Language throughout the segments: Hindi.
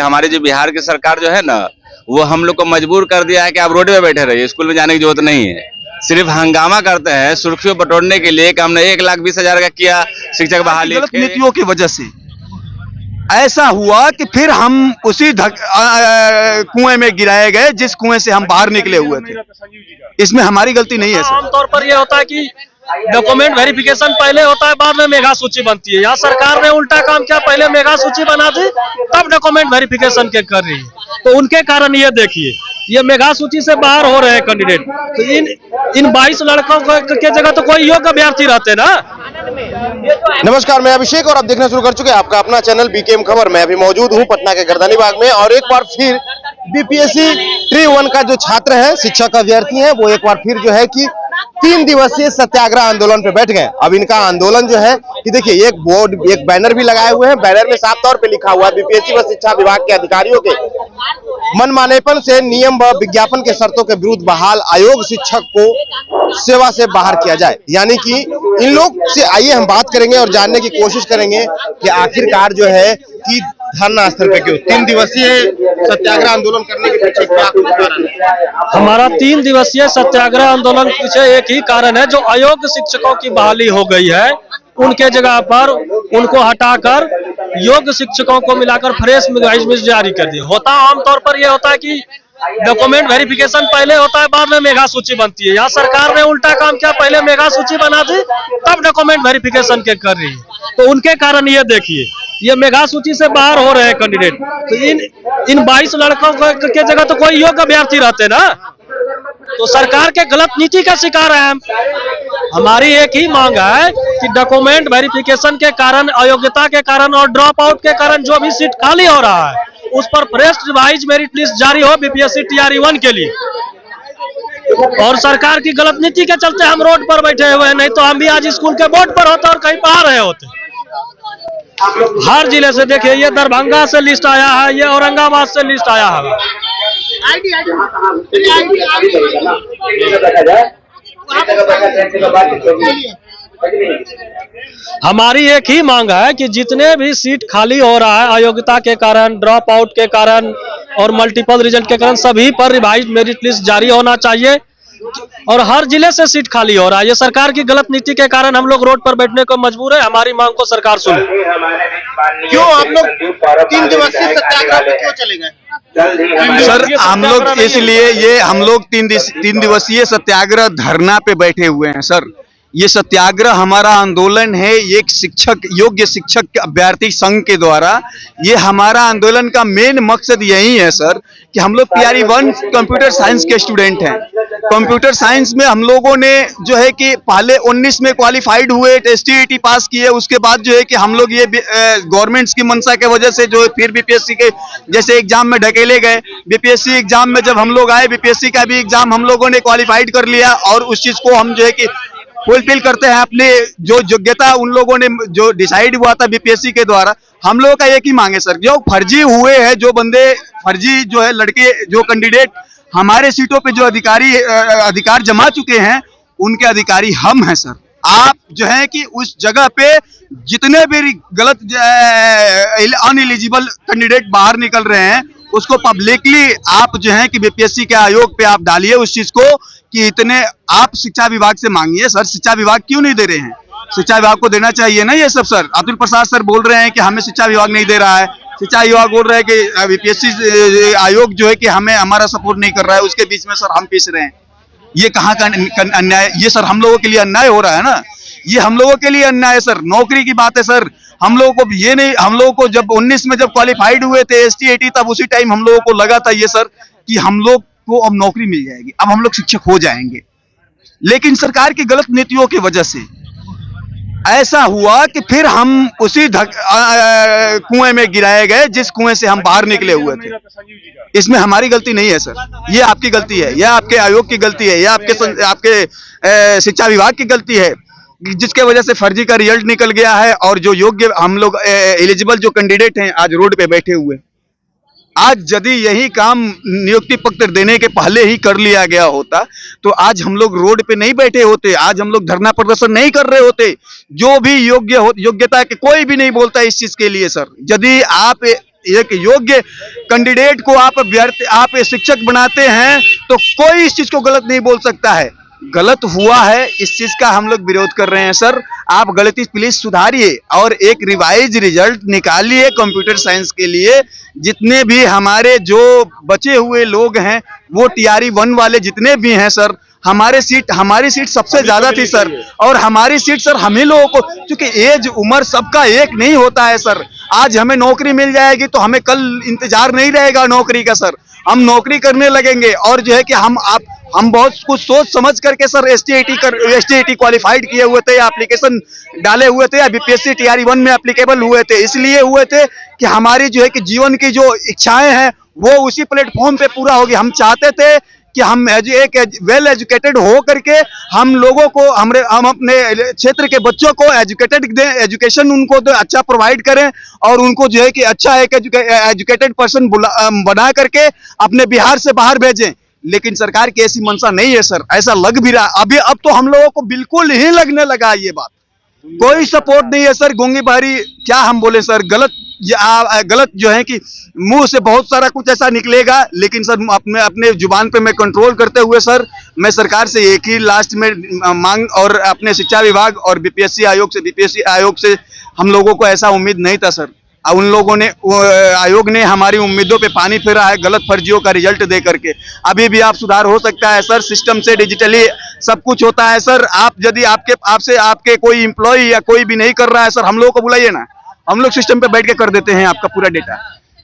हमारी जो बिहार की सरकार जो है ना, वो हम लोग को मजबूर कर दिया है कि आप रोड पे बैठे रहिए, स्कूल में जाने की जरूरत नहीं है। सिर्फ हंगामा करते हैं सुर्खियों बटोरने के लिए कि हमने 1,20,000 का किया शिक्षक बहाली। गलत नीतियों की वजह से ऐसा हुआ कि फिर हम उसी कुएं में गिराए गए जिस कुएं से हम बाहर निकले हुए थे। इसमें हमारी गलती नहीं है सर। आमतौर पर यह होता है कि डॉक्यूमेंट वेरिफिकेशन पहले होता है, बाद में मेगा सूची बनती है। यहाँ सरकार ने उल्टा काम किया, पहले मेगा सूची बना दी तब डॉक्यूमेंट वेरिफिकेशन के कर रही है। तो उनके कारण ये देखिए, ये मेगा सूची से बाहर हो रहे हैं कैंडिडेट। तो इन 22 लड़कों के जगह तो कोई योग्य अभ्यर्थी रहते ना। नमस्कार, मैं अभिषेक और आप देखना शुरू कर चुके हैं आपका अपना चैनल बीकेएम खबर। मैं अभी मौजूद हूं पटना के गर्दनी बाग में और एक बार फिर बीपीएससी ट्री 1 का जो छात्र है, शिक्षक अभ्यर्थी हैं, वो एक बार फिर जो है कि 3 दिवसीय सत्याग्रह आंदोलन पे बैठ गए। अब इनका आंदोलन जो है कि देखिए, एक बोर्ड, एक बैनर भी लगाए हुए हैं। बैनर में साफ तौर पे लिखा हुआ है बीपीएससी व शिक्षा विभाग के अधिकारियों के मनमानेपन से नियम व विज्ञापन के शर्तों के विरुद्ध बहाल आयोग शिक्षक को सेवा से बाहर किया जाए। यानी कि इन लोग से आइए हम बात करेंगे और जानने की कोशिश करेंगे कि आखिरकार जो है कि धरना स्थल पे क्यों 3 दिवसीय सत्याग्रह आंदोलन करने के पीछे क्या कारण है? हमारा 3 दिवसीय सत्याग्रह आंदोलन के पीछे एक ही कारण है, जो अयोग्य शिक्षकों की बहाली हो गई है, उनके जगह पर उनको हटाकर योग्य शिक्षकों को मिलाकर फ्रेश गाइडलाइंस जारी कर दी। होता आमतौर पर यह होता है कि डॉक्यूमेंट वेरिफिकेशन पहले होता है, बाद में मेगा सूची बनती है। यहाँ सरकार ने उल्टा काम किया, पहले मेगा सूची बना दी तब डॉक्यूमेंट वेरिफिकेशन के कर रही है। तो उनके कारण ये देखिए, ये मेगा सूची से बाहर हो रहे हैं कैंडिडेट। तो इन 22 लड़कों के जगह तो कोई योग्य अभ्यर्थी रहते ना। तो सरकार के गलत नीति का शिकार है हम। हमारी एक ही मांग है कि डॉक्यूमेंट वेरिफिकेशन के कारण, अयोग्यता के कारण और ड्रॉप आउट के कारण जो भी सीट खाली हो रहा है, उस पर फ्रेश रिवाइज मेरिट लिस्ट जारी हो बीपीएससी टीआरई 1 के लिए। और सरकार की गलत नीति के चलते हम रोड पर बैठे हुए हैं, नहीं तो हम भी आज स्कूल के बोर्ड पर होते और कहीं पा रहे होते। हर जिले से देखिए, ये दरभंगा से लिस्ट आया है, ये औरंगाबाद से लिस्ट आया है। हमारी एक ही मांग है कि जितने भी सीट खाली हो रहा है अयोग्यता के कारण, ड्रॉप आउट के कारण और मल्टीपल रिजल्ट के कारण, सभी पर रिवाइज मेरिट लिस्ट जारी होना चाहिए। और हर जिले से सीट खाली हो रहा है। ये सरकार की गलत नीति के कारण हम लोग रोड पर बैठने को मजबूर है। हमारी मांग को सरकार सुने। क्यों आप लोग 3 दिवसीय सत्याग्रह पे क्यों चले गए? सर, हम लोग इसलिए हम लोग 3 दिवसीय सत्याग्रह धरना पे बैठे हुए हैं सर। ये सत्याग्रह हमारा आंदोलन है, एक शिक्षक, योग्य शिक्षक अभ्यर्थी संघ के द्वारा। ये हमारा आंदोलन का मेन मकसद यही है सर कि हम लोग टीआरई 1 कंप्यूटर साइंस के स्टूडेंट हैं। कंप्यूटर साइंस में हम लोगों ने जो है कि पहले 19 में क्वालिफाइड हुए, टेस्टी पास किए। उसके बाद जो है कि हम लोग ये गवर्नमेंट्स की मंशा के वजह से जो है फिर बीपीएससी के जैसे एग्जाम में ढकेले गए। बीपीएससी एग्जाम में जब हम लोग आए, बीपीएससी का भी एग्जाम हम लोगों ने क्वालिफाइड कर लिया और उस चीज को हम जो है कि फुलफिल करते हैं। अपने जो योग्यता उन लोगों ने जो डिसाइड हुआ था बीपीएससी के द्वारा, हम लोगों का एक ही मांग है सर, जो फर्जी हुए हैं, जो बंदे फर्जी जो है लड़के, जो कैंडिडेट हमारे सीटों पे जो अधिकार जमा चुके हैं, उनके अधिकारी हम हैं सर। आप जो है कि उस जगह पे जितने भी गलत अनएलिजिबल कैंडिडेट बाहर निकल रहे हैं, उसको पब्लिकली आप जो है कि बीपीएससी के आयोग पे आप डालिए उस चीज को कि इतने आप शिक्षा विभाग से मांगिए सर। शिक्षा विभाग क्यों नहीं दे रहे हैं? शिक्षा विभाग को देना चाहिए ना ये सब सर। अतुल प्रसाद सर बोल रहे हैं कि हमें शिक्षा विभाग नहीं दे रहा है। शिक्षा विभाग बोल रहे हैं कि बीपीएससी आयोग जो है कि हमें हमारा सपोर्ट नहीं कर रहा है। उसके बीच में सर हम पीस रहे हैं। ये कहाँ का अन्याय? ये सर हम लोगों के लिए अन्याय हो रहा है ना। ये हम लोगों के लिए अन्याय है सर। नौकरी की बात है सर। हम लोगों को ये नहीं, हम लोगों को जब 19 में जब क्वालिफाइड हुए थे ST-80, तब उसी टाइम हम लोगों को लगा था ये सर कि हम लोग को अब नौकरी मिल जाएगी, अब हम लोग शिक्षक हो जाएंगे। लेकिन सरकार की गलत नीतियों की वजह से ऐसा हुआ कि फिर हम उसी कुएं में गिराए गए जिस कुएं से हम बाहर निकले हुए थे। इसमें हमारी गलती नहीं है सर, ये आपकी गलती है, यह आपके आयोग की गलती है, यह आपके शिक्षा विभाग की गलती है, जिसके वजह से फर्जी का रिजल्ट निकल गया है और जो योग्य हम लोग एलिजिबल जो कैंडिडेट हैं आज रोड पे बैठे हुए। आज यदि यही काम नियुक्ति पत्र देने के पहले ही कर लिया गया होता तो आज हम लोग रोड पे नहीं बैठे होते, आज हम लोग धरना प्रदर्शन नहीं कर रहे होते। जो भी योग्यता के कोई भी नहीं बोलता इस चीज के लिए सर। यदि आप एक योग्य कैंडिडेट को आप शिक्षक बनाते हैं तो कोई इस चीज को गलत नहीं बोल सकता है। गलत हुआ है, इस चीज का हम लोग विरोध कर रहे हैं सर। आप गलती प्लीज सुधारिए और एक रिवाइज रिजल्ट निकालिए कंप्यूटर साइंस के लिए। जितने भी हमारे जो बचे हुए लोग हैं वो टीआरई 1 वाले जितने भी हैं सर, हमारी सीट सबसे ज्यादा थी सर। और हमारी सीट सर हम ही लोगों को, क्योंकि एज उम्र सबका एक नहीं होता है सर। आज हमें नौकरी मिल जाएगी तो हमें कल इंतजार नहीं रहेगा नौकरी का सर। हम नौकरी करने लगेंगे और जो है कि हम बहुत कुछ सोच समझ करके सर एसटीईटी क्वालिफाइड किए हुए थे, एप्लीकेशन डाले हुए थे, बीपीएससी टीआरई 1 में एप्लीकेबल हुए थे। इसलिए हुए थे कि हमारी जो है कि जीवन की जो इच्छाएं हैं वो उसी प्लेटफॉर्म पे पूरा होगी। हम चाहते थे कि हम एक वेल एजुकेटेड हो करके हम लोगों को हम अपने क्षेत्र के बच्चों को एजुकेटेड दें, एजुकेशन उनको तो अच्छा प्रोवाइड करें और उनको जो है कि अच्छा एक एजुकेटेड पर्सन बना करके अपने बिहार से बाहर भेजें। लेकिन सरकार की ऐसी मंशा नहीं है सर, ऐसा लग भी रहा अभी। अब तो हम लोगों को बिल्कुल ही लगने लगा ये बात, कोई सपोर्ट नहीं है सर। गोंगी बारी क्या हम बोले सर, गलत जो है कि मुंह से बहुत सारा कुछ ऐसा निकलेगा, लेकिन सर अपने जुबान पे मैं कंट्रोल करते हुए सर मैं सरकार से एक ही लास्ट में मांग, और अपने शिक्षा विभाग और बीपीएससी आयोग से हम लोगों को ऐसा उम्मीद नहीं था सर। उन लोगों ने आयोग ने हमारी उम्मीदों पे पानी फेरा है गलत फर्जियों का रिजल्ट दे करके। अभी भी आप सुधार हो सकता है सर, सिस्टम से डिजिटली सब कुछ होता है सर। आप यदि आपके कोई एम्प्लॉय या कोई भी नहीं कर रहा है सर, हम लोगों को बुलाइए ना, हम लोग सिस्टम पे बैठ के कर देते हैं आपका पूरा डेटा।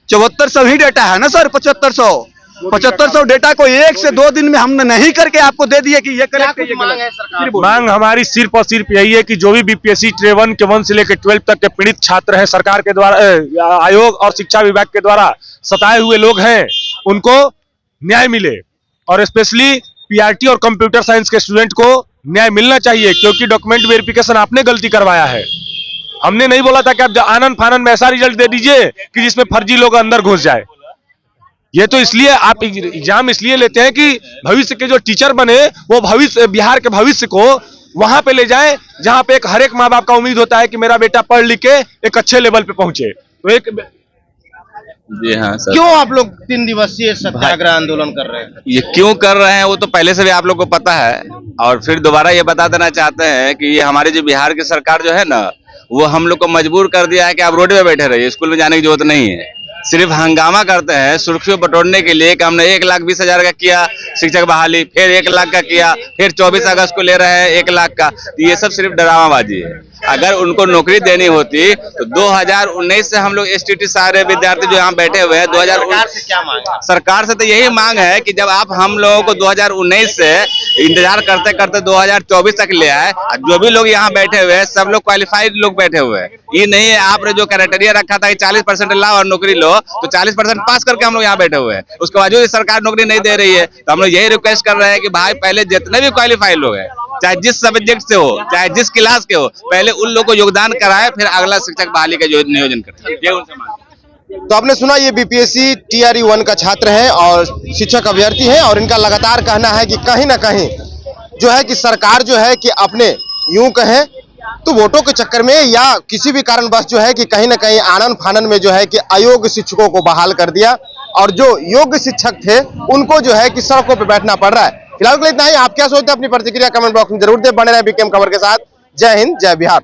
7400 ही डेटा है ना सर, 7500 डेटा को 1 से 2 दिन में हमने नहीं करके आपको दे दिए कि ये करेक्ट है, ये गलत। मांग हमारी सिर्फ और सिर्फ यही है कि जो भी बीपीएससी टीआरई 1 के 1 से लेकर 12 तक के पीड़ित छात्र हैं, सरकार के द्वारा आयोग और शिक्षा विभाग के द्वारा सताए हुए लोग हैं, उनको न्याय मिले। और स्पेशली पीआरटी और कंप्यूटर साइंस के स्टूडेंट को न्याय मिलना चाहिए, क्योंकि डॉक्यूमेंट वेरिफिकेशन आपने गलती करवाया है। हमने नहीं बोला था कि आप आनन फानन में ऐसा रिजल्ट दे दीजिए कि जिसमें फर्जी लोग अंदर घुस जाए। ये तो इसलिए आप एग्जाम इसलिए लेते हैं कि भविष्य के जो टीचर बने वो बिहार के भविष्य को वहां पे ले जाएं जहां पे हर एक माँ बाप का उम्मीद होता है कि मेरा बेटा पढ़ लिख के एक अच्छे लेवल पे पहुंचे। तो जी हाँ सर। क्यों आप लोग 3 दिवसीय सत्याग्रह आंदोलन कर रहे हैं? ये क्यों कर रहे हैं वो तो पहले से भी आप लोग को पता है, और फिर दोबारा ये बता देना चाहते हैं कि ये हमारी जो बिहार की सरकार जो है ना, वो हम लोग को मजबूर कर दिया है कि आप रोड पे बैठे रहिए, स्कूल में जाने की जरूरत नहीं है। सिर्फ हंगामा करते हैं सुर्खियों बटोरने के लिए। कि हमने 1,20,000 का किया शिक्षक बहाली, फिर 1 लाख का किया, फिर 24 अगस्त को ले रहे हैं 1 लाख का। तो ये सब सिर्फ डरावाबाजी है। अगर उनको नौकरी देनी होती तो 2019 से हम लोग एसटीटी सारे विद्यार्थी जो यहाँ बैठे हुए हैं, 2019 से क्या मांग है? सरकार से तो यही मांग है कि जब आप हम लोगों को 2019 से इंतजार करते करते 2024 तक ले आए, जो भी लोग यहाँ बैठे हुए हैं सब लोग क्वालिफाइड लोग बैठे हुए हैं। ये नहीं है आपने जो क्राइटेरिया रखा था कि 40% लाओ और नौकरी लो, तो 40% पास करके हम लोग यहाँ बैठे हुए हैं। उसके बावजूद सरकार नौकरी नहीं दे रही है। तो हम लोग यही रिक्वेस्ट कर रहे हैं कि भाई पहले जितने भी क्वालिफाइड लोग हैं, चाहे जिस सब्जेक्ट से हो, चाहे जिस क्लास के हो, पहले उन लोग को योगदान कराए, फिर अगला शिक्षक बहाली का नियोजन करें। ये उनसे मांग। तो आपने सुना, ये बीपीएससी टीआरई 1 का छात्र है और शिक्षक अभ्यर्थी है, और इनका लगातार कहना है कि कहीं ना कहीं जो है कि सरकार जो है कि अपने यूं कहें तो वोटों के चक्कर में या किसी भी कारणवश जो है कि कहीं ना कहीं आनन फानन में जो है कि अयोग्य शिक्षकों को बहाल कर दिया, और जो योग्य शिक्षक थे उनको जो है कि सड़कों पर बैठना पड़ रहा है। फिलहाल के लिए इतना ही। आप क्या सोचते हैं अपनी प्रतिक्रिया कमेंट बॉक्स में जरूर दें। बने रहे बीकेएम खबर के साथ। जय हिंद, जय बिहार।